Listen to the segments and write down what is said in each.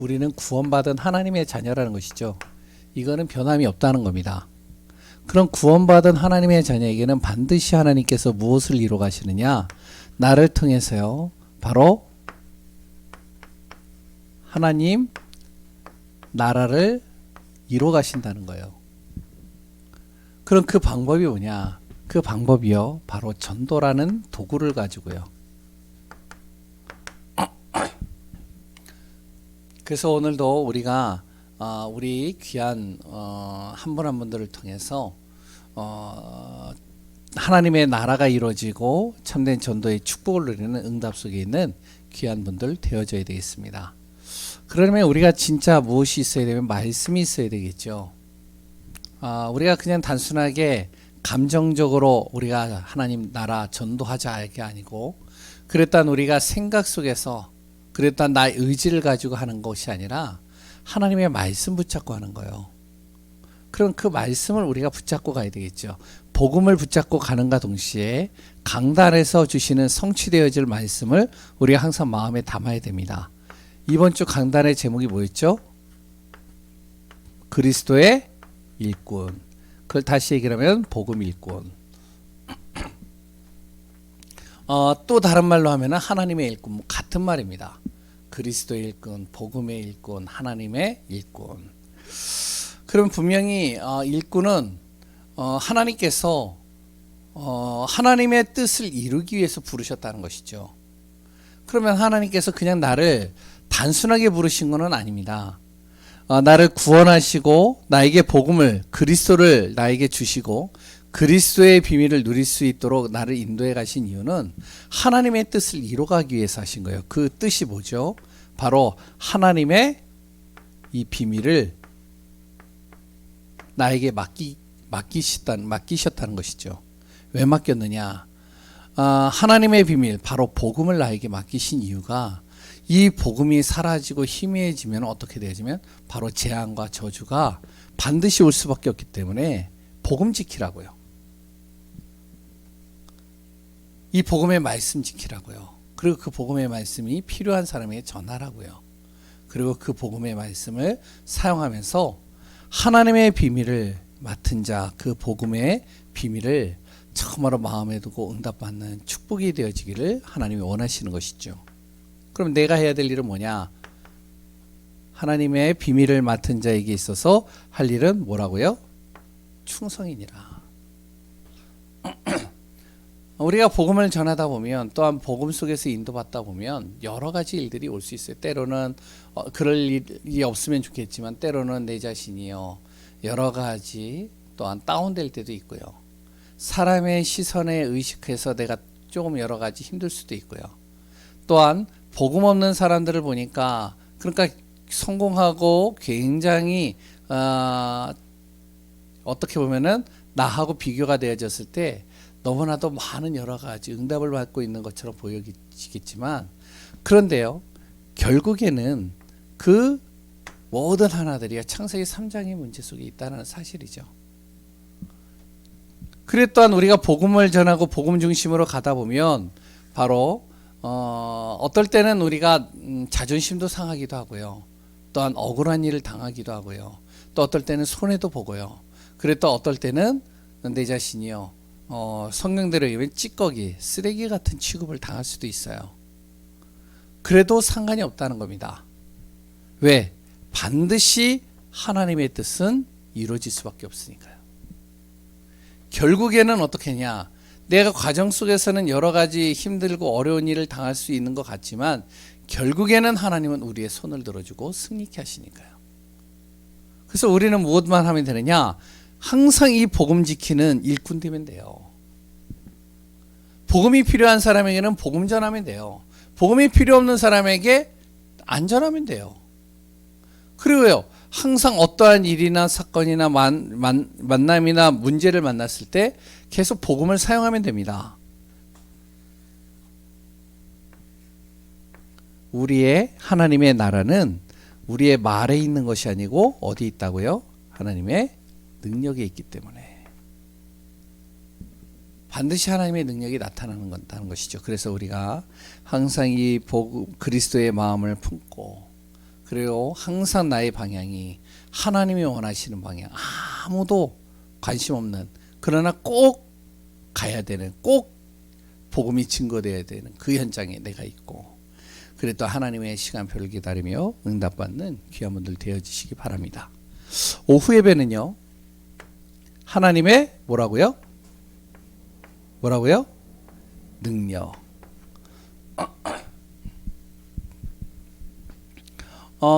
우리는 구원받은 하나님의 자녀라는 것이죠. 이거는 변함이 없다는 겁니다. 그럼 구원받은 하나님의 자녀에게는 반드시 하나님께서 무엇을 이루어 가시느냐? 나를 통해서요. 바로 하나님 나라를 이루어 가신다는 거예요. 그럼 그 방법이 뭐냐? 그 방법이요. 바로 전도라는 도구를 가지고요. 그래서 오늘도 우리가 우리 귀한 한 분 한 분들을 통해서 하나님의 나라가 이루어지고 참된 전도의 축복을 누리는 응답 속에 있는 귀한 분들 되어져야 되겠습니다. 그러면 우리가 진짜 무엇이 있어야 되면 말씀이 있어야 되겠죠. 우리가 그냥 단순하게 감정적으로 우리가 하나님 나라 전도하자 이게 아니고, 그랬단 우리가 생각 속에서 그랬단 나의 의지를 가지고 하는 것이 아니라 하나님의 말씀 붙잡고 하는 거예요. 그럼 그 말씀을 우리가 붙잡고 가야 되겠죠. 복음을 붙잡고 가는가 동시에 강단에서 주시는 성취되어질 말씀을 우리가 항상 마음에 담아야 됩니다. 이번 주 강단의 제목이 뭐였죠? 그리스도의 일꾼. 그걸 다시 얘기하면 복음 일꾼. 또 다른 말로 하면 하나님의 일꾼, 같은 말입니다. 그리스도의 일꾼, 복음의 일꾼, 하나님의 일꾼. 그럼 분명히 일꾼은 하나님께서 하나님의 뜻을 이루기 위해서 부르셨다는 것이죠. 그러면 하나님께서 그냥 나를 단순하게 부르신 것은 아닙니다. 나를 구원하시고 나에게 복음을, 그리스도를 나에게 주시고 그리스도의 비밀을 누릴 수 있도록 나를 인도해 가신 이유는 하나님의 뜻을 이루어가기 위해서 하신 거예요. 그 뜻이 뭐죠? 바로 하나님의 이 비밀을 나에게 맡기셨다는 것이죠. 왜 맡겼느냐? 하나님의 비밀, 바로 복음을 나에게 맡기신 이유가, 이 복음이 사라지고 희미해지면 어떻게 되어지면 바로 재앙과 저주가 반드시 올 수밖에 없기 때문에 복음 지키라고요. 이 복음의 말씀 지키라고요. 그리고 그 복음의 말씀이 필요한 사람에게 전하라고요. 그리고 그 복음의 말씀을 사용하면서 하나님의 비밀을 맡은 자, 그 복음의 비밀을 처음으로 마음에 두고 응답받는 축복이 되어지기를 하나님이 원하시는 것이죠. 그럼 내가 해야 될 일은 뭐냐? 하나님의 비밀을 맡은 자에게 있어서 할 일은 뭐라고요? 충성이니라. 우리가 복음을 전하다 보면, 또한 복음 속에서 인도받다 보면 여러 가지 일들이 올 수 있어요. 때로는 그럴 일이 없으면 좋겠지만 때로는 내 자신이요 여러 가지 또한 다운될 때도 있고요. 사람의 시선에 의식해서 내가 조금 여러 가지 힘들 수도 있고요. 또한 복음 없는 사람들을 보니까, 그러니까 성공하고 굉장히 어떻게 보면은 나하고 비교가 되어졌을 때 너무나도 많은 여러 가지 응답을 받고 있는 것처럼 보여지겠지만, 그런데요, 결국에는 그 모든 하나들이 창세기 3장의 문제 속에 있다는 사실이죠. 그래, 또한 우리가 복음을 전하고 복음 중심으로 가다 보면 바로 어떨 때는 우리가 자존심도 상하기도 하고요. 또한 억울한 일을 당하기도 하고요. 또 어떨 때는 손해도 보고요. 그래, 또 어떨 때는 내 자신이요 성경대로 얘기하면 찌꺼기, 쓰레기 같은 취급을 당할 수도 있어요. 그래도 상관이 없다는 겁니다. 왜? 반드시 하나님의 뜻은 이루어질 수밖에 없으니까요. 결국에는 어떻게 하냐? 내가 과정 속에서는 여러 가지 힘들고 어려운 일을 당할 수 있는 것 같지만 결국에는 하나님은 우리의 손을 들어주고 승리케 하시니까요. 그래서 우리는 무엇만 하면 되느냐? 항상 이 복음 지키는 일꾼 되면 돼요. 복음이 필요한 사람에게는 복음 전하면 돼요. 복음이 필요 없는 사람에게 안 전하면 돼요. 그리고요, 항상 어떠한 일이나 사건이나 만남이나 문제를 만났을 때 계속 복음을 사용하면 됩니다. 우리의 하나님의 나라는 우리의 말에 있는 것이 아니고 어디 있다고요? 하나님의 능력에 있기 때문에 반드시 하나님의 능력이 나타나는 것이죠. 그래서 우리가 항상 이 그리스도의 마음을 품고 그리고 항상 나의 방향이 하나님이 원하시는 방향, 아무도 관심 없는, 그러나 꼭 가야 되는, 꼭 복음이 증거되어야 되는 그 현장에 내가 있고, 그래 또 하나님의 시간표를 기다리며 응답받는 귀한 분들 되어지시기 바랍니다. 오후 예배는요, 하나님의 뭐라고요? 능력.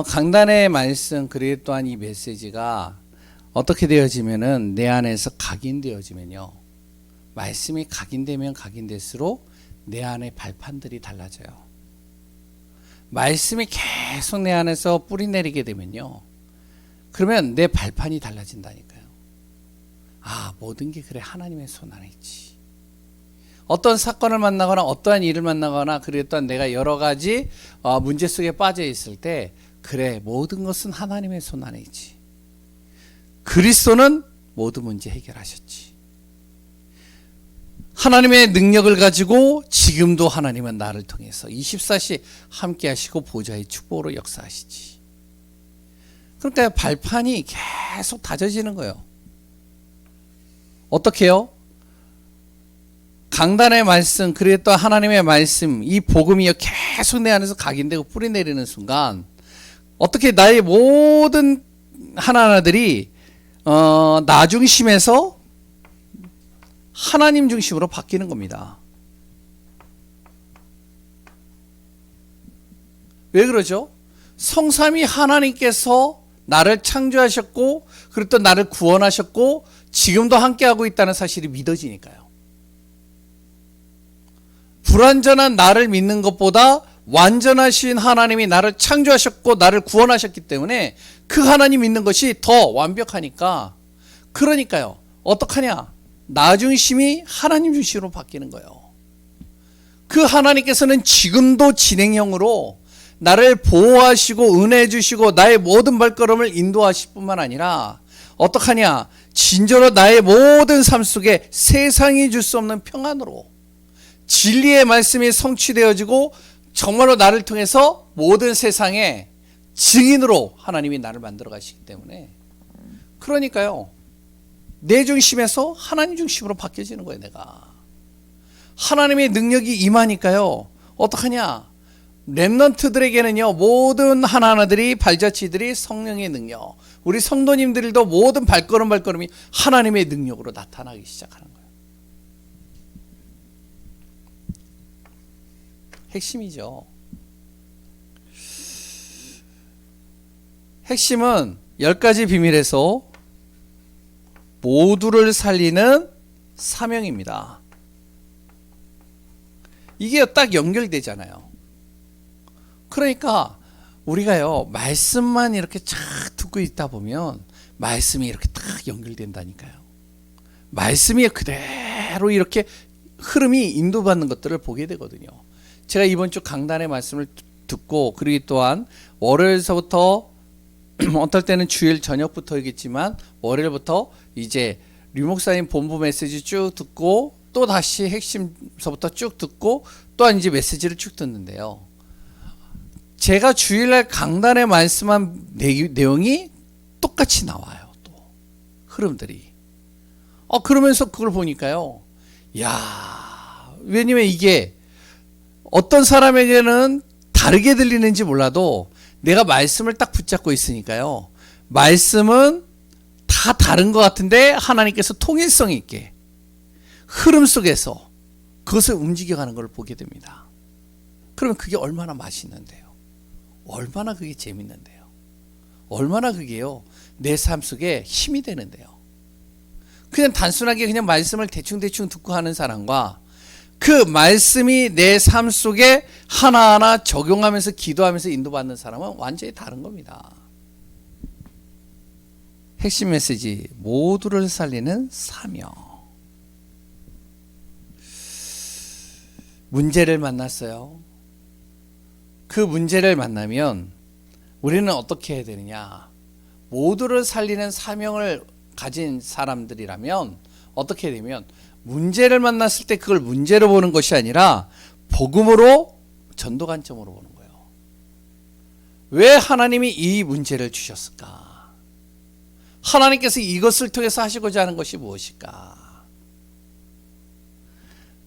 강단의 말씀, 그리고 또한 이 메시지가 어떻게 되어지면은 내 안에서 각인되어지면요, 말씀이 각인되면 각인될수록 내 안의 발판들이 달라져요. 말씀이 계속 내 안에서 뿌리 내리게 되면요, 그러면 내 발판이 달라진다니까요. 모든 게 그래 하나님의 손 안에 있지. 어떤 사건을 만나거나 어떠한 일을 만나거나, 그리고 또한 내가 여러 가지 문제 속에 빠져 있을 때, 그래 모든 것은 하나님의 손 안에 있지. 그리스도는 모든 문제 해결하셨지. 하나님의 능력을 가지고 지금도 하나님은 나를 통해서 24시 함께 하시고 보좌의 축복으로 역사하시지. 그러니까 발판이 계속 다져지는 거예요. 어떻게 해요? 강단의 말씀, 그리고 또 하나님의 말씀, 이 복음이 계속 내 안에서 각인되고 뿌리 내리는 순간, 어떻게 나의 모든 하나하나들이 나 중심에서 하나님 중심으로 바뀌는 겁니다. 왜 그러죠? 성삼위 하나님께서 나를 창조하셨고, 그리고 또 나를 구원하셨고, 지금도 함께하고 있다는 사실이 믿어지니까요. 불완전한 나를 믿는 것보다 완전하신 하나님이 나를 창조하셨고 나를 구원하셨기 때문에 그 하나님 믿는 것이 더 완벽하니까, 그러니까요, 어떡하냐, 나 중심이 하나님 중심으로 바뀌는 거예요. 그 하나님께서는 지금도 진행형으로 나를 보호하시고 은혜 주시고 나의 모든 발걸음을 인도하실 뿐만 아니라, 어떡하냐, 진정으로 나의 모든 삶 속에 세상이 줄 수 없는 평안으로 진리의 말씀이 성취되어지고, 정말로 나를 통해서 모든 세상의 증인으로 하나님이 나를 만들어 가시기 때문에, 그러니까요, 내 중심에서 하나님 중심으로 바뀌어지는 거예요. 내가 하나님의 능력이 임하니까요, 어떡하냐, 렘넌트들에게는요, 모든 하나하나들이, 발자취들이 성령의 능력, 우리 성도님들도 모든 발걸음이 하나님의 능력으로 나타나기 시작하는 거예요. 핵심이죠. 핵심은 10가지 비밀에서 모두를 살리는 사명입니다. 이게 딱 연결되잖아요. 그러니까 우리가요, 말씀만 이렇게 쫙 듣고 있다 보면 말씀이 이렇게 딱 연결된다니까요. 말씀이 그대로 이렇게 흐름이 인도받는 것들을 보게 되거든요. 제가 이번 주 강단의 말씀을 듣고, 그리고 또한 월요일서부터 어떨 때는 주일 저녁부터이겠지만 월요일부터 이제 류 목사님 본부 메시지 쭉 듣고, 또 다시 핵심서부터 쭉 듣고, 또한 이제 메시지를 쭉 듣는데요, 제가 주일날 강단에 말씀한 내용이 똑같이 나와요. 또 흐름들이. 그러면서 그걸 보니까요, 왜냐면 이게 어떤 사람에게는 다르게 들리는지 몰라도 내가 말씀을 딱 붙잡고 있으니까요, 말씀은 다 다른 것 같은데 하나님께서 통일성 있게 흐름 속에서 그것을 움직여가는 걸 보게 됩니다. 그러면 그게 얼마나 맛있는데요, 얼마나 그게 재밌는데요, 얼마나 그게요 내 삶 속에 힘이 되는데요. 그냥 단순하게 그냥 말씀을 대충 듣고 하는 사람과 그 말씀이 내 삶 속에 하나하나 적용하면서 기도하면서 인도받는 사람은 완전히 다른 겁니다. 핵심 메시지, 모두를 살리는 사명. 문제를 만났어요. 그 문제를 만나면 우리는 어떻게 해야 되느냐, 모두를 살리는 사명을 가진 사람들이라면 어떻게 되면, 문제를 만났을 때 그걸 문제로 보는 것이 아니라 복음으로, 전도 관점으로 보는 거예요. 왜 하나님이 이 문제를 주셨을까? 하나님께서 이것을 통해서 하시고자 하는 것이 무엇일까?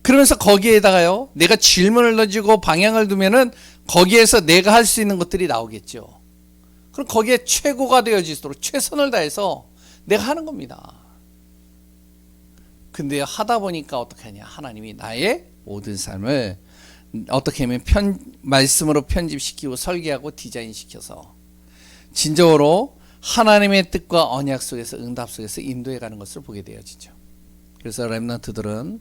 그러면서 거기에다가요, 내가 질문을 던지고 방향을 두면은 거기에서 내가 할 수 있는 것들이 나오겠죠. 그럼 거기에 최고가 되어지도록 최선을 다해서 내가 하는 겁니다. 근데 하다 보니까 어떻게 하냐? 하나님이 나의 모든 삶을 어떻게 하면 말씀으로 편집시키고 설계하고 디자인시켜서 진정으로 하나님의 뜻과 언약 속에서 응답 속에서 인도해 가는 것을 보게 되어지죠. 그래서 렘넌트들은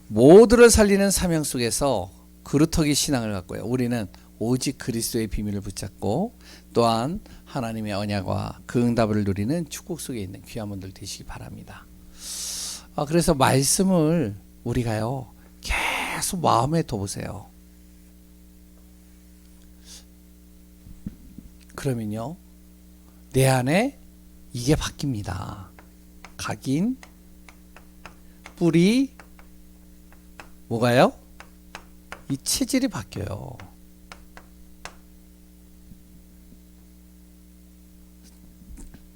모두를 살리는 사명 속에서 그루터기 신앙을 갖고요. 우리는 오직 그리스도의 비밀을 붙잡고 또한 하나님의 언약과 그 응답을 누리는 축복 속에 있는 귀한 분들 되시기 바랍니다. 그래서 말씀을 우리가요 계속 마음에 둬보세요. 그러면요 내 안에 이게 바뀝니다. 각인, 뿌리, 뭐가요? 이 체질이 바뀌어요.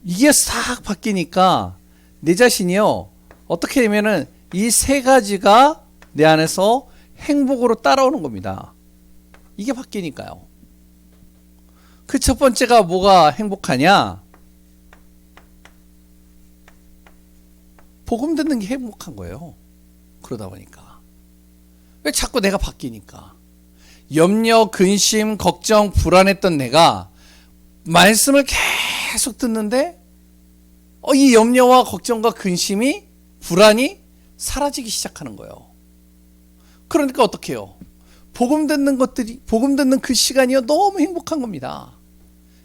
이게 싹 바뀌니까 내 자신이요 어떻게 되면은 이 세 가지가 내 안에서 행복으로 따라오는 겁니다. 이게 바뀌니까요. 그 첫 번째가 뭐가 행복하냐? 복음 듣는 게 행복한 거예요. 그러다 보니까. 왜 자꾸 내가 바뀌니까. 염려, 근심, 걱정, 불안했던 내가 말씀을 계속 듣는데 이 염려와 걱정과 근심이 불안이 사라지기 시작하는 거예요. 그러니까 어떻게 해요? 복음 듣는 그 시간이요 너무 행복한 겁니다.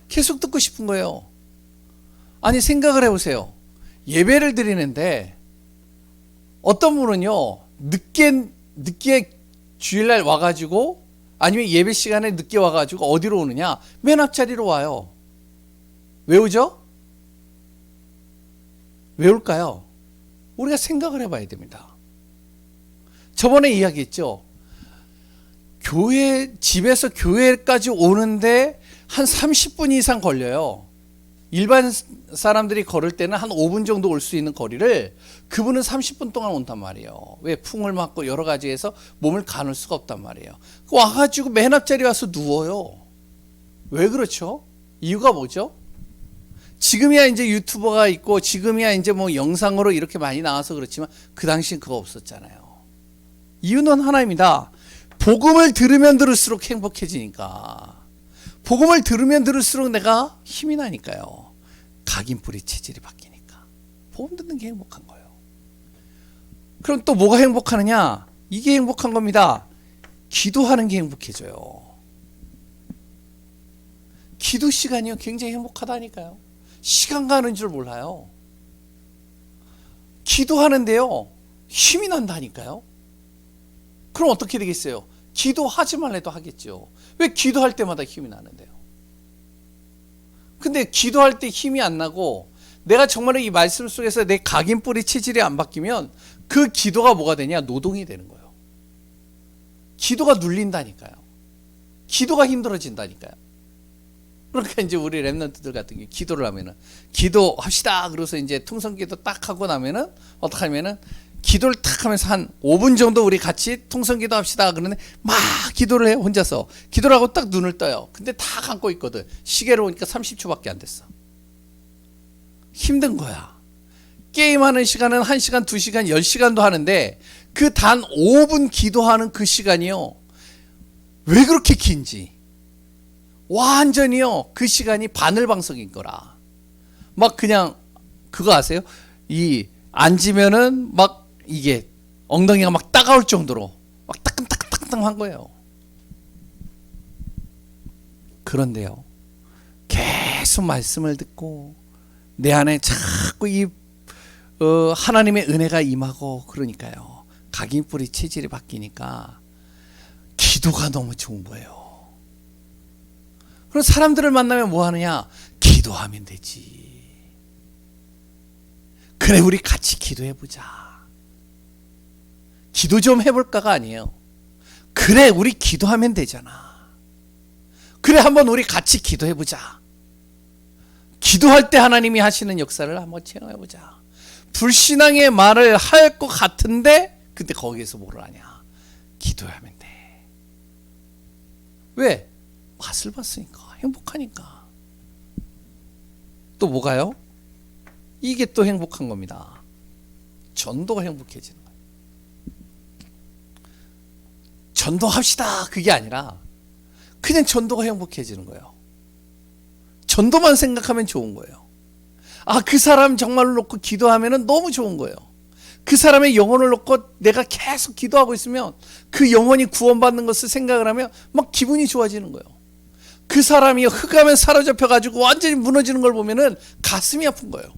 계속 듣고 싶은 거예요. 아니 생각을 해보세요. 예배를 드리는데 어떤 분은요 늦게 주일날 와가지고 아니면 예배 시간에 늦게 와가지고 어디로 오느냐? 맨 앞자리로 와요. 왜 오죠? 왜 올까요? 우리가 생각을 해봐야 됩니다. 저번에 이야기했죠. 집에서 교회까지 오는데 한 30분 이상 걸려요. 일반 사람들이 걸을 때는 한 5분 정도 올 수 있는 거리를 그분은 30분 동안 온단 말이에요. 왜? 풍을 맞고 여러 가지에서 몸을 가눌 수가 없단 말이에요. 와가지고 맨 앞자리 와서 누워요. 왜 그렇죠? 이유가 뭐죠? 지금이야 이제 유튜버가 있고 지금이야 이제 뭐 영상으로 이렇게 많이 나와서 그렇지만 그 당시엔 그거 없었잖아요. 이유는 하나입니다. 복음을 들으면 들을수록 행복해지니까. 복음을 들으면 들을수록 내가 힘이 나니까요. 각인뿌리 체질이 바뀌니까. 복음 듣는 게 행복한 거예요. 그럼 또 뭐가 행복하느냐? 이게 행복한 겁니다. 기도하는 게 행복해져요. 기도 시간이요 굉장히 행복하다니까요. 시간 가는 줄 몰라요. 기도하는데요 힘이 난다니까요. 그럼 어떻게 되겠어요? 기도하지 말래도 하겠죠. 왜? 기도할 때마다 힘이 나는데요. 근데 기도할 때 힘이 안 나고 내가 정말로 이 말씀 속에서 내 각인뿌리 체질이 안 바뀌면 그 기도가 뭐가 되냐? 노동이 되는 거예요. 기도가 눌린다니까요. 기도가 힘들어진다니까요. 그러니까 이제 우리 렘넌트들 같은 경우 기도를 하면은 기도합시다 그래서 이제 통성기도 딱 하고 나면은 어떻게 하면은 기도를 탁 하면서 한 5분 정도 우리 같이 통성기도 합시다 그러는데 막 기도를 해 혼자서. 기도를 하고 딱 눈을 떠요. 근데 다 감고 있거든. 시계로 보니까 30초밖에 안 됐어. 힘든 거야. 게임하는 시간은 1시간, 2시간, 10시간도 하는데 그 단 5분 기도하는 그 시간이요 왜 그렇게 긴지 완전히요 그 시간이 바늘방석인 거라. 막 그냥 그거 아세요? 이 앉으면은 막 이게 엉덩이가 막 따가울 정도로 막 따끔따끔한 거예요. 그런데요 계속 말씀을 듣고 내 안에 자꾸 이 하나님의 은혜가 임하고 그러니까요 각인뿌리 체질이 바뀌니까 기도가 너무 좋은 거예요. 그럼 사람들을 만나면 뭐 하느냐? 기도하면 되지. 그래 우리 같이 기도해보자. 기도 좀 해볼까가 아니에요. 그래 우리 기도하면 되잖아. 그래, 한번 우리 같이 기도해 보자. 기도할 때 하나님이 하시는 역사를 한번 체험해 보자. 불신앙의 말을 할 것 같은데 근데 거기에서 뭘 하냐? 기도하면 돼. 왜? 맛을 봤으니까, 행복하니까. 또 뭐가요? 이게 또 행복한 겁니다. 전도가 행복해지는 거예요. 전도합시다 그게 아니라 그냥 전도가 행복해지는 거예요. 전도만 생각하면 좋은 거예요. 아, 그 사람 정말로 놓고 기도하면 너무 좋은 거예요. 그 사람의 영혼을 놓고 내가 계속 기도하고 있으면 그 영혼이 구원받는 것을 생각을 하면 막 기분이 좋아지는 거예요. 그 사람이 흑암에 사로잡혀 가지고 완전히 무너지는 걸 보면은 가슴이 아픈 거예요.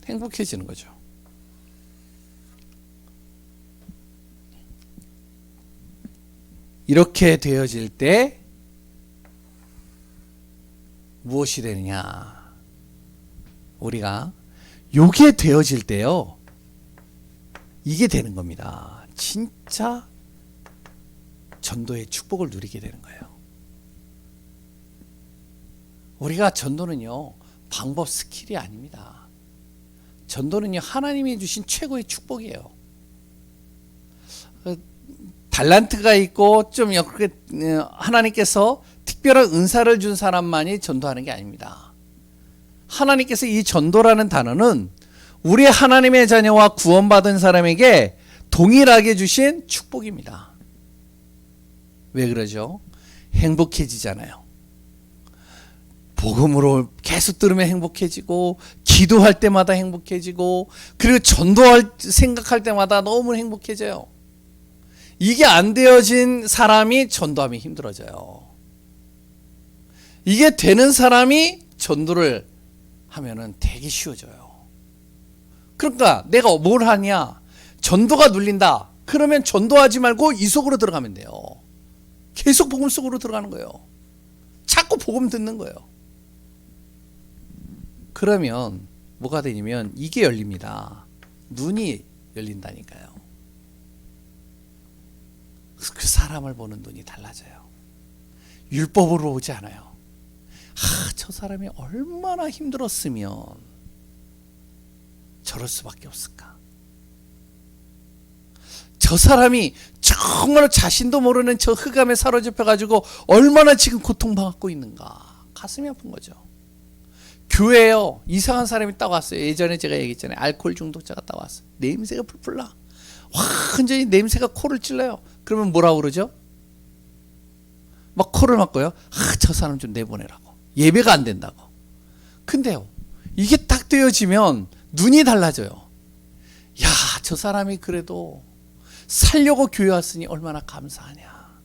행복해지는 거죠. 이렇게 되어질 때 무엇이 되느냐? 우리가 요게 되어질 때요, 이게 되는 겁니다. 진짜 전도의 축복을 누리게 되는 거예요. 우리가 전도는요, 방법 스킬이 아닙니다. 전도는요, 하나님이 주신 최고의 축복이에요. 달란트가 있고 좀 하나님께서 특별한 은사를 준 사람만이 전도하는 게 아닙니다. 하나님께서 이 전도라는 단어는 우리 하나님의 자녀와 구원받은 사람에게 동일하게 주신 축복입니다. 왜 그러죠? 행복해지잖아요. 복음으로 계속 들으면 행복해지고, 기도할 때마다 행복해지고, 그리고 전도할 생각할 때마다 너무 행복해져요. 이게 안 되어진 사람이 전도하면 힘들어져요. 이게 되는 사람이 전도를 하면은 되게 쉬워져요. 그러니까 내가 뭘 하냐? 전도가 눌린다. 그러면 전도하지 말고 이 속으로 들어가면 돼요. 계속 복음 속으로 들어가는 거예요. 자꾸 복음 듣는 거예요. 그러면 뭐가 되냐면 이게 열립니다. 눈이 열린다니까요. 그 사람을 보는 눈이 달라져요. 율법으로 오지 않아요. 저 사람이 얼마나 힘들었으면 저럴 수밖에 없을까? 저 사람이 정말 자신도 모르는 저 흑암에 사로잡혀가지고 얼마나 지금 고통받고 있는가? 가슴이 아픈 거죠. 교회에요, 이상한 사람이 딱 왔어요. 예전에 제가 얘기했잖아요. 알코올 중독자가 딱 왔어요. 냄새가 풀풀 나. 완전히 냄새가 코를 찔러요. 그러면 뭐라고 그러죠? 막 코를 막고요. 저 사람 좀 내보내라고. 예배가 안 된다고. 근데요, 이게 딱 되어지면 눈이 달라져요. 야, 저 사람이 그래도 살려고 교회 왔으니 얼마나 감사하냐.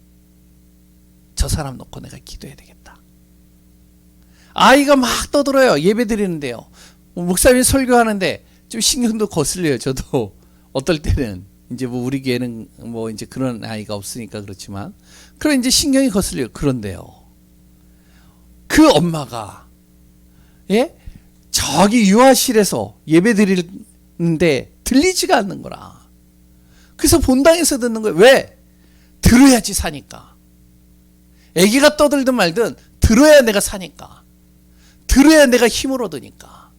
저 사람 놓고 내가 기도해야 되겠다. 아이가 막 떠들어요. 예배 드리는데요. 목사님이 설교하는데 좀 신경도 거슬려요. 저도 어떨 때는 이제 뭐 우리 교회는 뭐 이제 그런 아이가 없으니까 그렇지만, 그럼 이제 신경이 거슬려요. 그런데요, 그 엄마가 저기 유아실에서 예배 드리는데 들리지가 않는 거라. 그래서 본당에서 듣는 거예요. 왜? 들어야지 사니까. 아기가 떠들든 말든 들어야 내가 사니까. 들어야 내가 힘을 얻으니까.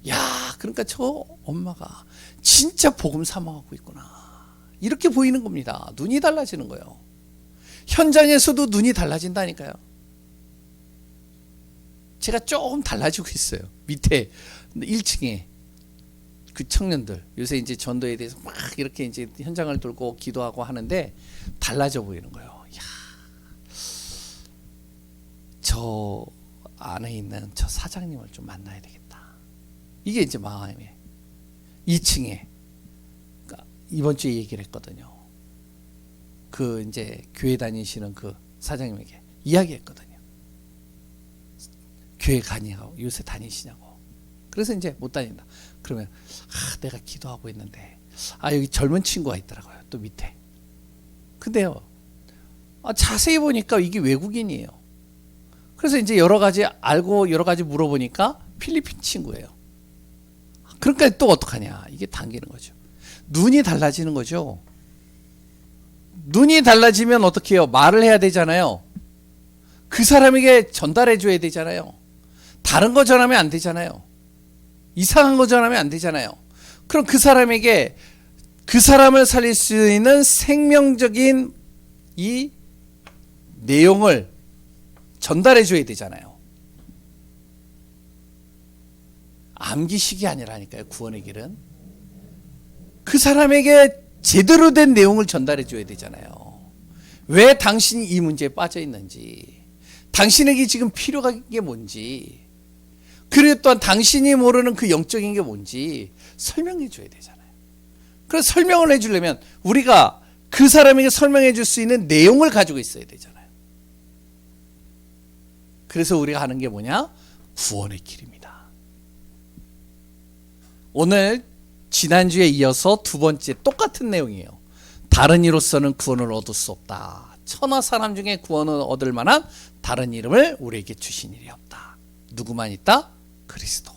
야, 그러니까 저 엄마가 진짜 복음 사모하고 있구나. 이렇게 보이는 겁니다. 눈이 달라지는 거예요. 현장에서도 눈이 달라진다니까요. 제가 조금 달라지고 있어요. 밑에 1층에 그 청년들, 요새 이제 전도에 대해서 막 이렇게 이제 현장을 돌고 기도하고 하는데 달라져 보이는 거예요. 야, 저 안에 있는 저 사장님을 좀 만나야 되겠다. 이게 이제 마음에 2층에 이번 주에 얘기를 했거든요. 그 이제 교회 다니시는 그 사장님에게 이야기했거든요. 교회 가냐고, 요새 다니시냐고. 그래서 이제 못 다닌다. 그러면 내가 기도하고 있는데 여기 젊은 친구가 있더라고요. 또 밑에. 근데요, 자세히 보니까 이게 외국인이에요. 그래서 이제 여러 가지 알고 여러 가지 물어보니까 필리핀 친구예요. 그러니까 또 어떡하냐. 이게 당기는 거죠. 눈이 달라지는 거죠. 눈이 달라지면 어떻게 해요? 말을 해야 되잖아요. 그 사람에게 전달해 줘야 되잖아요. 다른 거 전하면 안 되잖아요. 이상한 거 전하면 안 되잖아요. 그럼 그 사람에게 그 사람을 살릴 수 있는 생명적인 이 내용을 전달해 줘야 되잖아요. 암기식이 아니라니까요. 구원의 길은 그 사람에게 제대로 된 내용을 전달해 줘야 되잖아요. 왜 당신이 이 문제에 빠져 있는지, 당신에게 지금 필요한 게 뭔지, 그리고 또한 당신이 모르는 그 영적인 게 뭔지 설명해 줘야 되잖아요. 그래서 설명을 해 주려면 우리가 그 사람에게 설명해 줄 수 있는 내용을 가지고 있어야 되잖아요. 그래서 우리가 하는 게 뭐냐? 구원의 길입니다. 오늘 지난주에 이어서 두 번째 똑같은 내용이에요. 다른 이로서는 구원을 얻을 수 없다. 천하 사람 중에 구원을 얻을 만한 다른 이름을 우리에게 주신 일이 없다. 누구만 있다? 그리스도.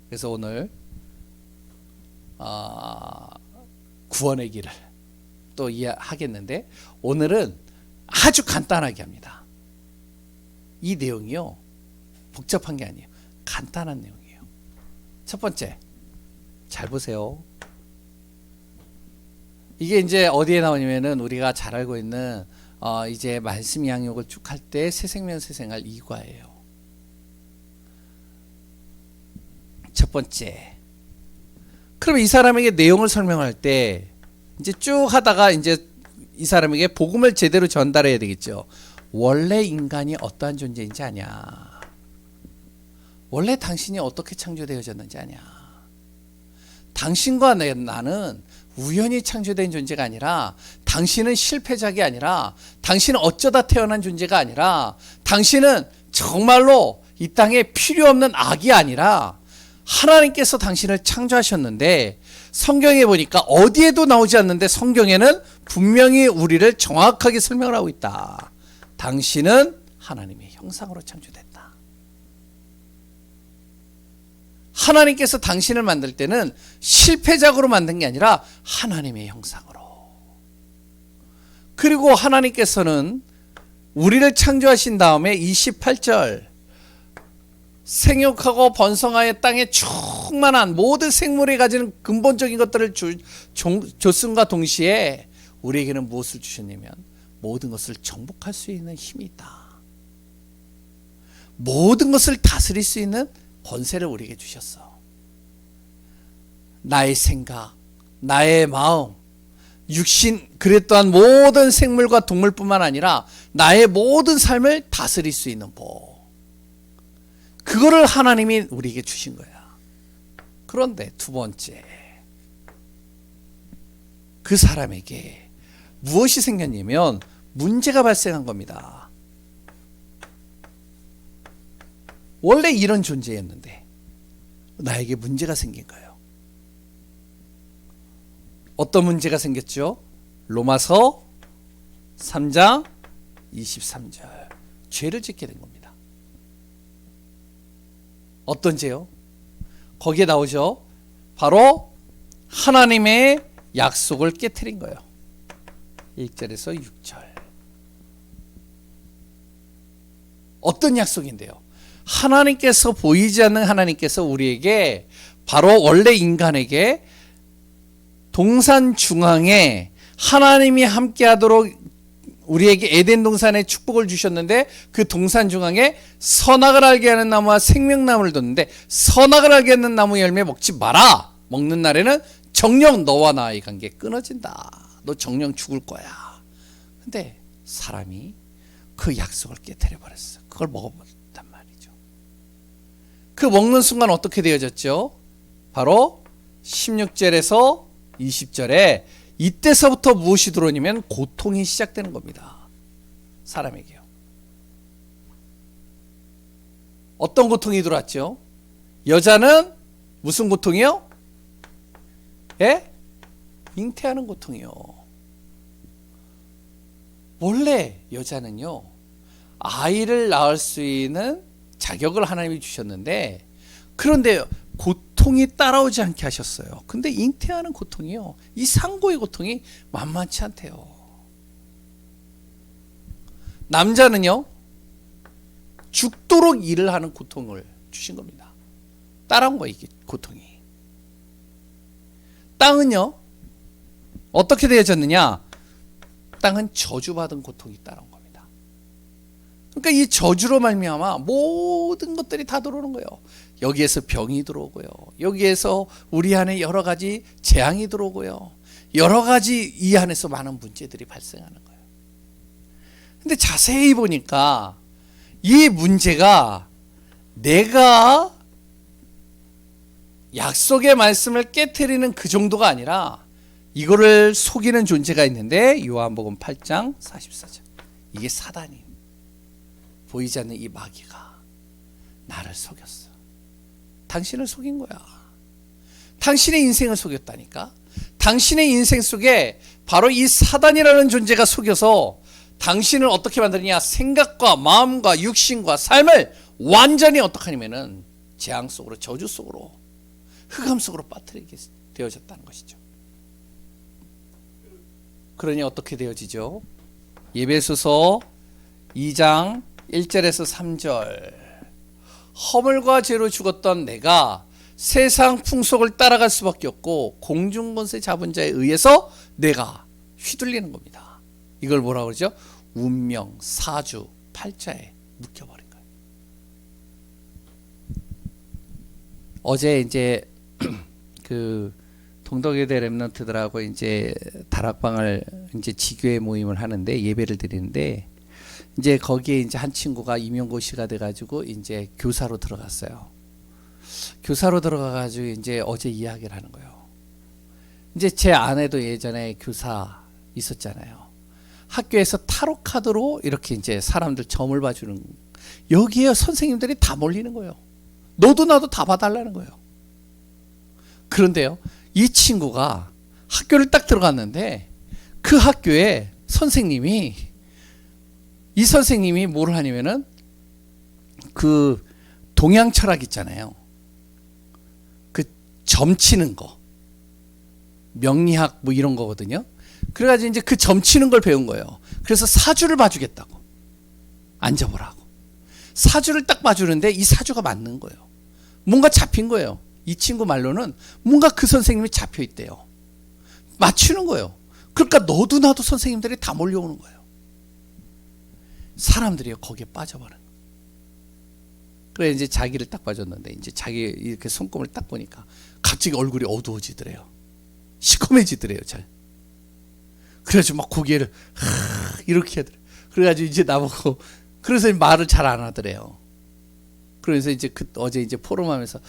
그래서 오늘 구원의 길을 또 이해하겠는데, 오늘은 아주 간단하게 합니다. 이 내용이요, 복잡한 게 아니에요. 간단한 내용이에요. 첫 번째, 잘 보세요. 이게 이제 어디에 나오냐면은 우리가 잘 알고 있는 이제 말씀 양육을 쭉 할 때 새생명 새생활 2과예요. 첫 번째, 그럼 이 사람에게 내용을 설명할 때 이제 쭉 하다가 이제 이 사람에게 복음을 제대로 전달해야 되겠죠. 원래 인간이 어떠한 존재인지 아냐? 원래 당신이 어떻게 창조되어졌는지 아냐? 당신과 나는 우연히 창조된 존재가 아니라, 당신은 실패작이 아니라, 당신은 어쩌다 태어난 존재가 아니라, 당신은 정말로 이 땅에 필요 없는 악이 아니라 하나님께서 당신을 창조하셨는데, 성경에 보니까 어디에도 나오지 않는데 성경에는 분명히 우리를 정확하게 설명을 하고 있다. 당신은 하나님의 형상으로 창조됐다. 하나님께서 당신을 만들 때는 실패작으로 만든 게 아니라 하나님의 형상으로. 그리고 하나님께서는 우리를 창조하신 다음에 28절, 생육하고 번성하여 땅에 충만한 모든 생물이 가지는 근본적인 것들을 줬음과 동시에 우리에게는 무엇을 주셨냐면 모든 것을 정복할 수 있는 힘이 있다. 모든 것을 다스릴 수 있는 권세를 우리에게 주셨어. 나의 생각, 나의 마음, 육신, 그래 또한 모든 생물과 동물뿐만 아니라 나의 모든 삶을 다스릴 수 있는 법, 그거를 하나님이 우리에게 주신 거야. 그런데 두 번째, 그 사람에게 무엇이 생겼냐면 문제가 발생한 겁니다. 원래 이런 존재였는데 나에게 문제가 생긴 거예요. 어떤 문제가 생겼죠? 로마서 3장 23절, 죄를 짓게 된 겁니다. 어떤 죄요? 거기에 나오죠. 바로 하나님의 약속을 깨트린 거예요. 1절에서 6절. 어떤 약속인데요? 하나님께서, 보이지 않는 하나님께서 우리에게, 바로 원래 인간에게 동산 중앙에 하나님이 함께하도록 우리에게 에덴 동산에 축복을 주셨는데, 그 동산 중앙에 선악을 알게 하는 나무와 생명나무를 뒀는데, 선악을 알게 하는 나무 열매 먹지 마라. 먹는 날에는 정녕 너와 나의 관계 끊어진다. 너 정녕 죽을 거야. 근데 사람이 그 약속을 깨트려 버렸어. 그걸 먹어버렸단 말이죠. 그 먹는 순간 어떻게 되어졌죠? 바로 16절에서 20절에 이때서부터 무엇이 들어오냐면 고통이 시작되는 겁니다. 사람에게요. 어떤 고통이 들어왔죠? 여자는 무슨 고통이요? 예? 잉태하는 고통이요. 원래 여자는요, 아이를 낳을 수 있는 자격을 하나님이 주셨는데, 그런데 고통이 따라오지 않게 하셨어요. 근데 잉태하는 고통이요, 이 상고의 고통이 만만치 않대요. 남자는요, 죽도록 일을 하는 고통을 주신 겁니다. 따라온 거예요, 이게 고통이. 땅은요, 어떻게 되어졌느냐? 땅은 저주받은 고통이 따라온 겁니다. 그러니까 이 저주로 말미암아 모든 것들이 다 들어오는 거예요. 여기에서 병이 들어오고요, 여기에서 우리 안에 여러 가지 재앙이 들어오고요, 여러 가지 이 안에서 많은 문제들이 발생하는 거예요. 근데 자세히 보니까 이 문제가 내가 약속의 말씀을 깨트리는 그 정도가 아니라 이거를 속이는 존재가 있는데, 요한복음 8장 44절, 이게 사단이, 보이지 않는 이 마귀가 나를 속였어. 당신을 속인 거야. 당신의 인생을 속였다니까. 당신의 인생 속에 바로 이 사단이라는 존재가 속여서 당신을 어떻게 만드느냐? 생각과 마음과 육신과 삶을 완전히 어떻게 하냐면은 재앙 속으로, 저주 속으로, 흑암 속으로 빠뜨리게 되어졌다는 것이죠. 그러니 어떻게 되어지죠? 에베소서 2장 1절에서 3절, 허물과 죄로 죽었던 내가 세상 풍속을 따라갈 수밖에 없고 공중권세 잡은 자에 의해서 내가 휘둘리는 겁니다. 이걸 뭐라고 그러죠? 운명, 사주, 팔자에 묶여버린 거예요. 어제 이제 그 동덕여대 랩런트들하고 이제 다락방을 이제 지교회 모임을 하는데, 예배를 드리는데, 이제 거기에 이제 한 친구가 임용고시가 돼가지고 이제 교사로 들어갔어요. 교사로 들어가가지고 이제 어제 이야기를 하는 거예요. 이제 제 아내도 예전에 교사 있었잖아요. 학교에서 타로 카드로 이렇게 이제 사람들 점을 봐주는, 여기에 선생님들이 다 몰리는 거예요. 너도 나도 다 봐달라는 거예요. 그런데요, 이 친구가 학교를 딱 들어갔는데 그 학교에 선생님이, 이 선생님이 뭘 하냐면은 그 동양 철학 있잖아요. 그 점치는 거, 명리학 뭐 이런 거거든요. 그래가지고 이제 그 점치는 걸 배운 거예요. 그래서 사주를 봐주겠다고, 앉아보라고. 사주를 딱 봐주는데 이 사주가 맞는 거예요. 뭔가 잡힌 거예요. 이 친구 말로는 뭔가 그 선생님이 잡혀 있대요. 맞추는 거예요. 그러니까 너도 나도 선생님들이 다 몰려오는 거예요. 사람들이 거기에 빠져버린 거예요. 그래 이제 자기를 딱 봐줬는데, 이제 자기 이렇게 손금을 딱 보니까 갑자기 얼굴이 어두워지더래요. 시커매지더래요. 잘. 그래가지고 막 고개를 이렇게 하더래요. 그래가지고 이제 나보고, 그래서 말을 잘 안 하더래요. 그래서 이제 어제 이제 포럼하면서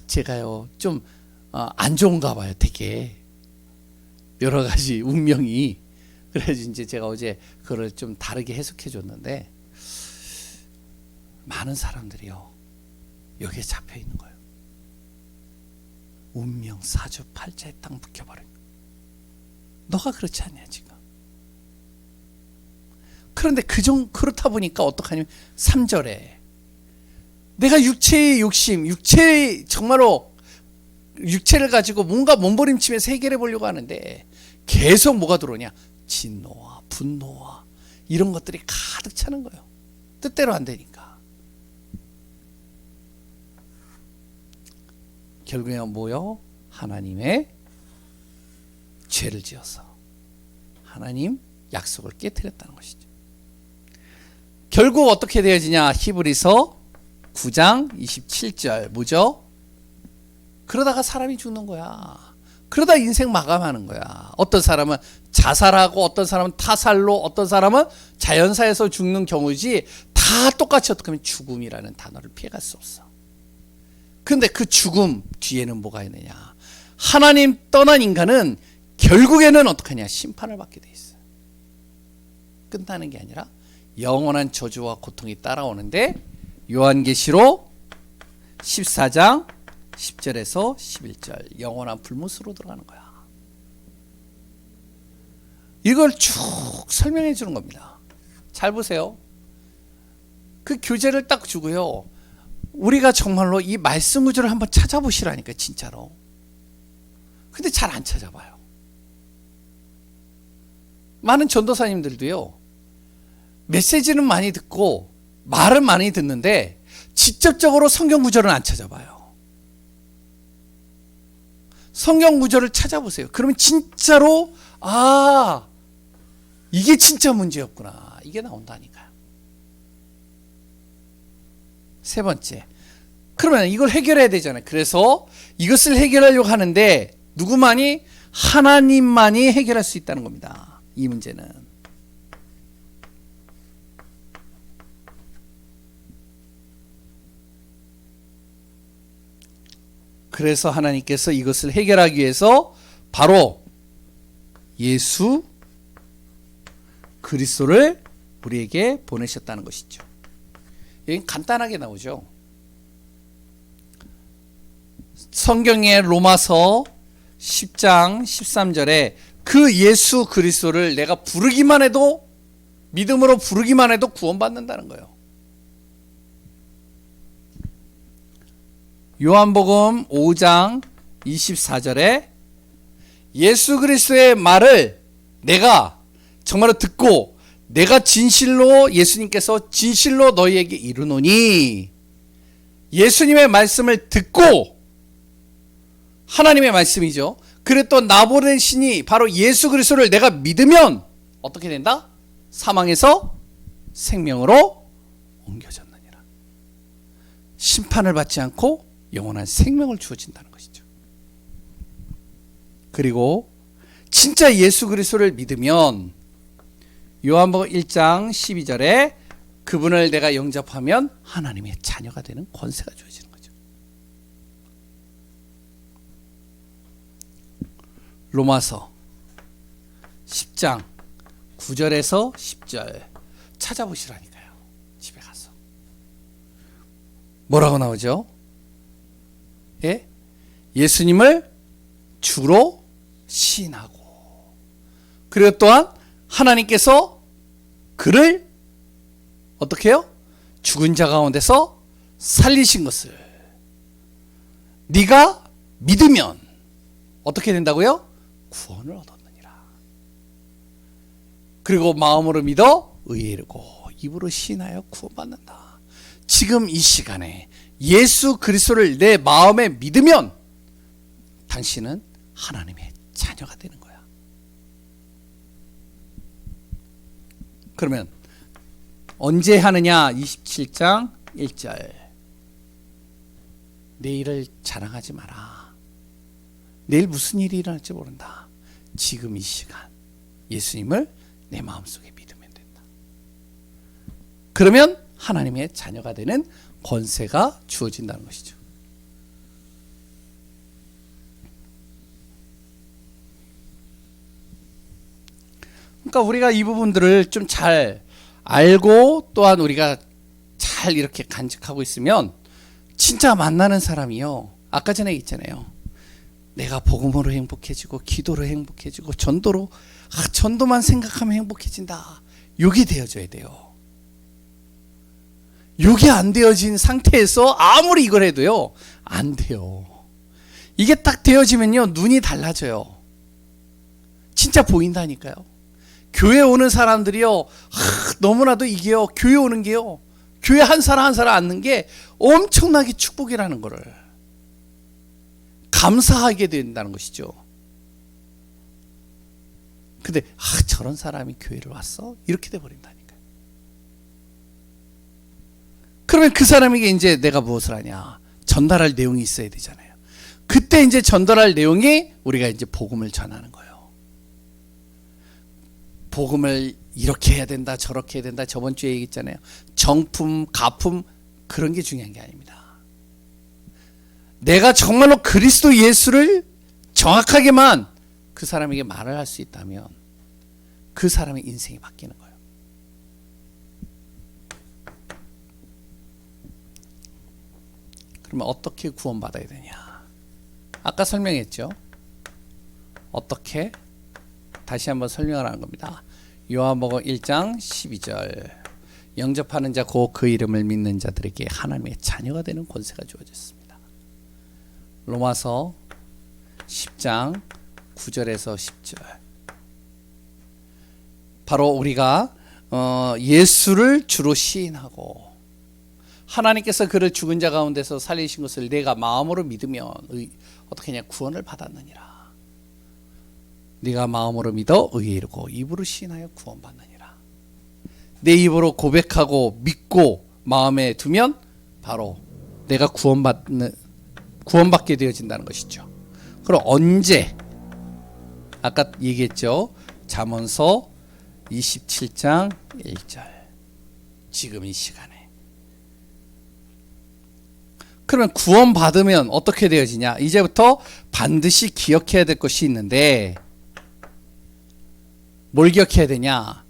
제가요 좀 안 좋은가 봐요. 되게 여러 가지 운명이. 그래서 이제 제가 어제 그걸 좀 다르게 해석해 줬는데, 많은 사람들이요 여기에 잡혀 있는 거예요. 운명, 사주, 팔자에 딱 묶여버린 거예요. 너가 그렇지 않냐 지금. 그런데 그렇다 보니까 어떡하냐면 3절에 내가 육체의 욕심, 정말로 육체를 가지고 뭔가 몸부림치면서 해결해 보려고 하는데 계속 뭐가 들어오냐? 진노와 분노와 이런 것들이 가득 차는 거예요. 뜻대로 안 되니까. 결국에는 뭐요? 하나님의 죄를 지어서 하나님 약속을 깨트렸다는 것이죠. 결국 어떻게 되어지냐? 히브리서 9장 27절 뭐죠? 그러다가 사람이 죽는 거야. 그러다 인생 마감하는 거야. 어떤 사람은 자살하고, 어떤 사람은 타살로, 어떤 사람은 자연사에서 죽는 경우지, 다 똑같이 어떻게 하면 죽음이라는 단어를 피해갈 수 없어. 그런데 그 죽음 뒤에는 뭐가 있느냐? 하나님 떠난 인간은 결국에는 어떻게 하냐? 심판을 받게 돼 있어요. 끝나는 게 아니라 영원한 저주와 고통이 따라오는데, 요한계시록 14장 10절에서 11절 영원한 불못으로 들어가는 거야. 이걸 쭉 설명해 주는 겁니다. 잘 보세요. 그 교재를 딱 주고요, 우리가 정말로 이 말씀 구절을 한번 찾아보시라니까 진짜로. 근데 잘 안 찾아봐요. 많은 전도사님들도요, 메시지는 많이 듣고 말은 많이 듣는데 직접적으로 성경 구절은 안 찾아봐요. 성경 구절을 찾아보세요. 그러면 진짜로 이게 진짜 문제였구나, 이게 나온다니까요. 세 번째, 그러면 이걸 해결해야 되잖아요. 그래서 이것을 해결하려고 하는데 누구만이? 하나님만이 해결할 수 있다는 겁니다. 이 문제는. 그래서 하나님께서 이것을 해결하기 위해서 바로 예수 그리스도를 우리에게 보내셨다는 것이죠. 여기 간단하게 나오죠. 성경의 로마서 10장 13절에 그 예수 그리스도를 내가 부르기만 해도, 믿음으로 부르기만 해도 구원받는다는 거예요. 요한복음 5장 24절에 예수 그리스도의 말을 내가 정말로 듣고 내가 진실로, 예수님께서 진실로 너희에게 이르노니, 예수님의 말씀을 듣고, 하나님의 말씀이죠. 그래 또 나보내시니 바로 예수 그리스도를 내가 믿으면 어떻게 된다? 사망에서 생명으로 옮겨졌느니라. 심판을 받지 않고 영원한 생명을 주어진다는 것이죠. 그리고 진짜 예수 그리스도를 믿으면 요한복음 1장 12절에 그분을 내가 영접하면 하나님의 자녀가 되는 권세가 주어지는 거죠. 로마서 10장 9절에서 10절 찾아보시라니까요. 집에 가서. 뭐라고 나오죠? 예? 예수님을 주로 시인하고, 그리고 또한 하나님께서 그를 어떻게 해요? 죽은 자 가운데서 살리신 것을 네가 믿으면 어떻게 된다고요? 구원을 얻었느니라. 그리고 마음으로 믿어 의에 이르고 입으로 시인하여 구원받는다. 지금 이 시간에 예수 그리스도를 내 마음에 믿으면 당신은 하나님의 자녀가 되는 거야. 그러면 언제 하느냐? 27장 1절. 내일을 자랑하지 마라. 내일 무슨 일이 일어날지 모른다. 지금 이 시간 예수님을 내 마음속에 믿으면 된다. 그러면 하나님의 자녀가 되는 권세가 주어진다는 것이죠. 그러니까 우리가 이 부분들을 좀 잘 알고 또한 우리가 잘 이렇게 간직하고 있으면 진짜 만나는 사람이요, 아까 전에 있잖아요, 내가 복음으로 행복해지고 기도로 행복해지고 전도로, 전도만 생각하면 행복해진다, 요게 되어져야 돼요. 요게 안 되어진 상태에서 아무리 이걸 해도요 안 돼요. 이게 딱 되어지면요 눈이 달라져요. 진짜 보인다니까요. 교회 오는 사람들이요, 너무나도 이게요, 교회 오는 게요, 교회 한 사람 한 사람 앉는 게 엄청나게 축복이라는 거를 감사하게 된다는 것이죠. 근데 저런 사람이 교회를 왔어? 이렇게 돼버린다니까요. 그러면 그 사람에게 이제 내가 무엇을 하냐? 전달할 내용이 있어야 되잖아요. 그때 이제 전달할 내용이 우리가 이제 복음을 전하는 거예요. 복음을 이렇게 해야 된다, 저렇게 해야 된다. 저번 주에 얘기했잖아요. 정품, 가품, 그런 게 중요한 게 아닙니다. 내가 정말로 그리스도 예수를 정확하게만 그 사람에게 말을 할 수 있다면 그 사람의 인생이 바뀌는 거예요. 그러면 어떻게 구원받아야 되냐? 아까 설명했죠. 어떻게? 다시 한번 설명을 하는 겁니다. 요한복음 1장 12절. 영접하는 자 곧 그 이름을 믿는 자들에게 하나님의 자녀가 되는 권세가 주어졌습니다. 로마서 10장 9절에서 10절. 바로 우리가 예수를 주로 시인하고 하나님께서 그를 죽은 자 가운데서 살리신 것을 내가 마음으로 믿으면 어떻게 하냐? 구원을 받았느니라. 네가 마음으로 믿어 의에 이르고 입으로 시인하여 구원받느니라. 내 입으로 고백하고 믿고 마음에 두면 바로 내가 구원받게 되어진다는 것이죠. 그럼 언제? 아까 얘기했죠. 잠언서 27장 1절. 지금 이 시간에. 그러면 구원받으면 어떻게 되어지냐? 이제부터 반드시 기억해야 될 것이 있는데 뭘 기억해야 되냐?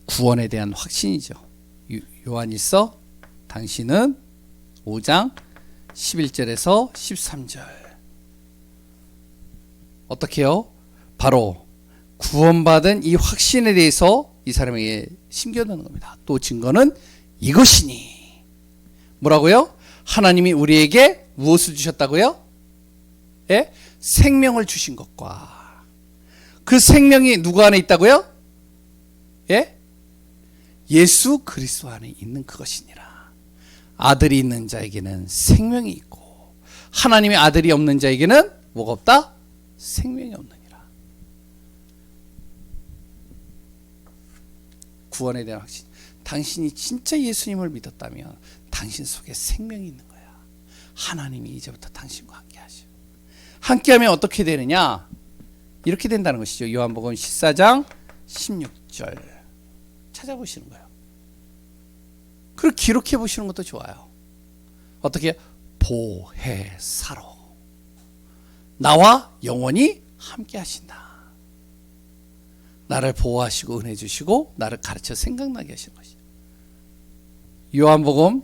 구원에 대한 확신이죠. 요한일서 당신은 5장 11절에서 13절. 어떻게요? 바로 구원받은 이 확신에 대해서 이 사람에게 심겨두는 겁니다. 또 증거는 이것이니. 뭐라고요? 하나님이 우리에게 무엇을 주셨다고요? 예? 생명을 주신 것과 그 생명이 누구 안에 있다고요? 예? 예수 그리스도 안에 있는 그것이니라. 아들이 있는 자에게는 생명이 있고 하나님의 아들이 없는 자에게는 뭐가 없다? 생명이 없느니라. 구원에 대한 확신. 당신이 진짜 예수님을 믿었다면 당신 속에 생명이 있는 거야. 하나님이 이제부터 당신과 함께 하시오. 함께하면 어떻게 되느냐? 이렇게 된다는 것이죠. 요한복음 14장 16절 찾아보시는 거예요. 그리고 기록해 보시는 것도 좋아요. 어떻게? 보혜사로 나와 영원히 함께 하신다. 나를 보호하시고 은혜 주시고 나를 가르쳐 생각나게 하시는 것이죠. 요한복음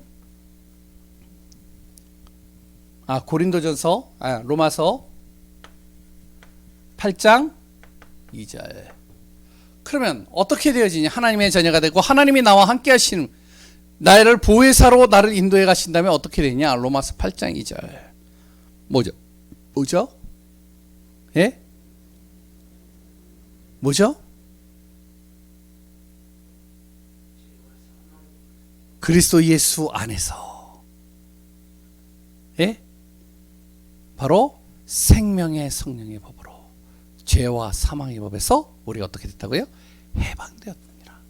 로마서 8장 2절. 그러면 어떻게 되어지냐? 하나님의 자녀가 되고 하나님이 나와 함께 하시는 나를 보혜사로 나를 인도해 가신다면 어떻게 되냐? 로마서 8장 2절. 뭐죠? 예? 뭐죠? 그리스도 예수 안에서. 예? 바로 생명의 성령의 법으로 죄와 사망의 법에서 우리가 어떻게 됐다고요? 해방되었느니라.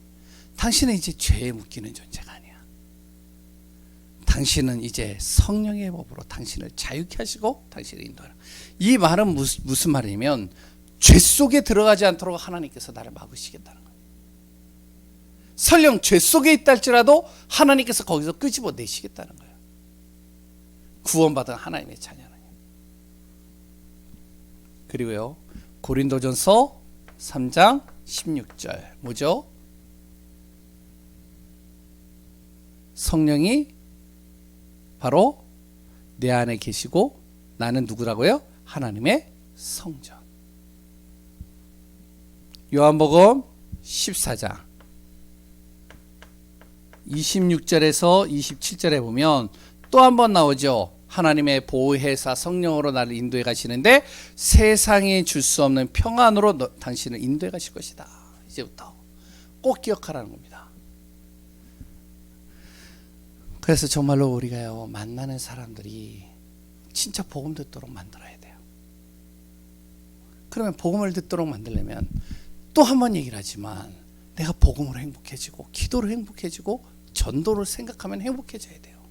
당신은 이제 죄에 묶이는 존재가 아니야. 당신은 이제 성령의 법으로 당신을 자유케 하시고 당신을 인도하라. 이 말은 무슨 말이냐면 죄 속에 들어가지 않도록 하나님께서 나를 막으시겠다는 거예요. 설령 죄 속에 있다 할지라도 하나님께서 거기서 끄집어내시겠다는 거예요. 구원받은 하나님의 자녀는. 그리고요, 고린도전서 3장 16절 뭐죠? 성령이 바로 내 안에 계시고 나는 누구라고요? 하나님의 성전. 요한복음 14장 26절에서 27절에 보면 또 한 번 나오죠. 하나님의 보혜사 성령으로 나를 인도해 가시는데 세상이 줄 수 없는 평안으로 당신을 인도해 가실 것이다. 이제부터 꼭 기억하라는 겁니다. 그래서 정말로 우리가요, 만나는 사람들이 진짜 복음 듣도록 만들어야 돼요. 그러면 복음을 듣도록 만들려면 또 한 번 얘기를 하지만 내가 복음으로 행복해지고 기도로 행복해지고 전도를 생각하면 행복해져야 돼요.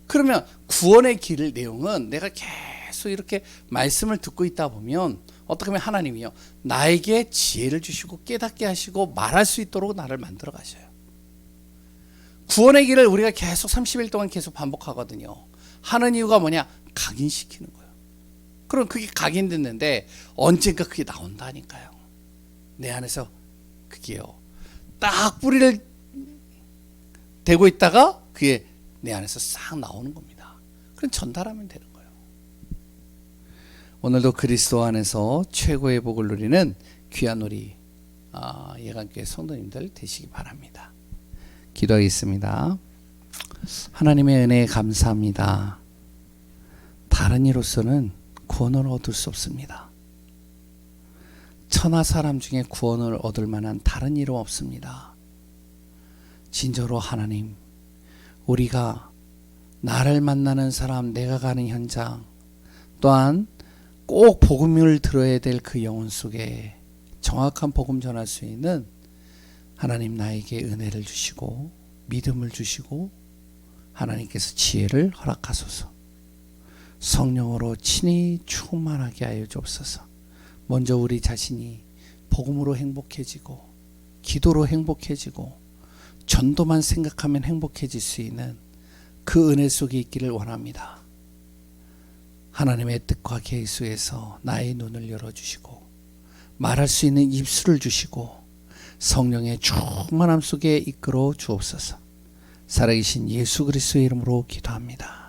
그러면 구원의 길 내용은 내가 계속 이렇게 말씀을 듣고 있다 보면 어떻게 하면 하나님이요, 나에게 지혜를 주시고 깨닫게 하시고 말할 수 있도록 나를 만들어 가셔요. 구원의 길을 우리가 계속 30일 동안 계속 반복하거든요. 하는 이유가 뭐냐? 각인시키는 거예요. 그럼 그게 각인됐는데 언젠가 그게 나온다니까요. 내 안에서 그게요, 딱 뿌리를 대고 있다가 그게 내 안에서 싹 나오는 겁니다. 그럼 전달하면 되는 거예요. 오늘도 그리스도 안에서 최고의 복을 누리는 귀한 우리 예감교회 성도님들 되시기 바랍니다. 기도하겠습니다. 하나님의 은혜에 감사합니다. 다른 이로서는 구원을 얻을 수 없습니다. 천하 사람 중에 구원을 얻을 만한 다른 이로 없습니다. 진저로 하나님, 우리가 나를 만나는 사람, 내가 가는 현장, 또한 꼭 복음을 들어야 될 그 영혼 속에 정확한 복음 전할 수 있는 하나님 나에게 은혜를 주시고 믿음을 주시고 하나님께서 지혜를 허락하소서. 성령으로 친히 충만하게 하여 주옵소서. 먼저 우리 자신이 복음으로 행복해지고 기도로 행복해지고 전도만 생각하면 행복해질 수 있는 그 은혜 속에 있기를 원합니다. 하나님의 뜻과 계획 속에서 나의 눈을 열어주시고 말할 수 있는 입술을 주시고 성령의 충만함 속에 이끌어 주옵소서. 살아계신 예수 그리스도의 이름으로 기도합니다.